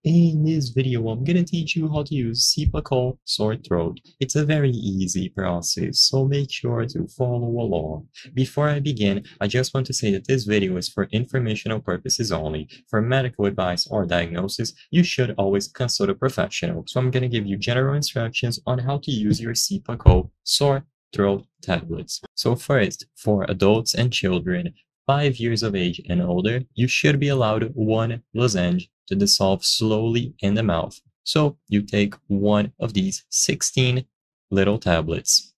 In this video, I'm gonna teach you how to use Cepacol sore throat. It's a very easy process, so make sure to follow along. Before I begin, I just want to say that this video is for informational purposes only. For medical advice or diagnosis, you should always consult a professional. So I'm gonna give you general instructions on how to use your Cepacol sore throat tablets. So first, for adults and children, 5 years of age and older, you should be allowed one lozenge to dissolve slowly in the mouth. So you take one of these 16 little tablets.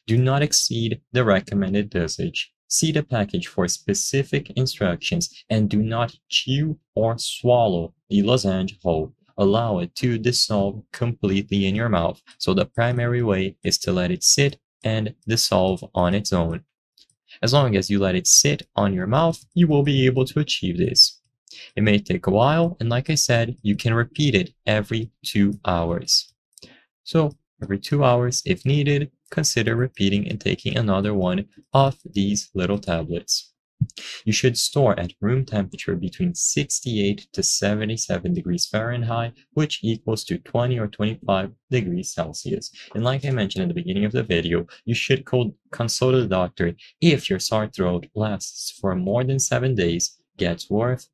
Do not exceed the recommended dosage. See the package for specific instructions and do not chew or swallow the lozenge whole. Allow it to dissolve completely in your mouth. So the primary way is to let it sit and dissolve on its own. As long as you let it sit on your mouth, you will be able to achieve this. It may take a while, and like I said, you can repeat it every 2 hours. So every 2 hours, if needed, consider repeating and taking another one of these little tablets. You should store at room temperature between 68 to 77 degrees Fahrenheit, which equals to 20 or 25 degrees Celsius. And like I mentioned in the beginning of the video, you should consult a doctor if your sore throat lasts for more than 7 days, gets worse,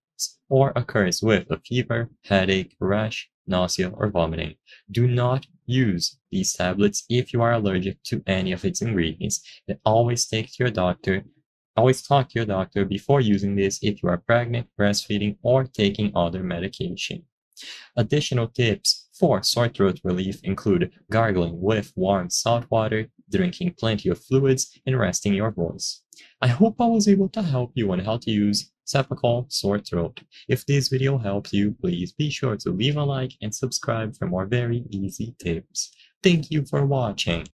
or occurs with a fever, headache, rash, nausea, or vomiting. Do not use these tablets if you are allergic to any of its ingredients, and always talk to your doctor before using this if you are pregnant, breastfeeding, or taking other medication. Additional tips for sore throat relief include gargling with warm salt water, drinking plenty of fluids, and resting your voice. I hope I was able to help you on how to use Cepacol sore throat. If this video helped you, please be sure to leave a like and subscribe for more very easy tips. Thank you for watching.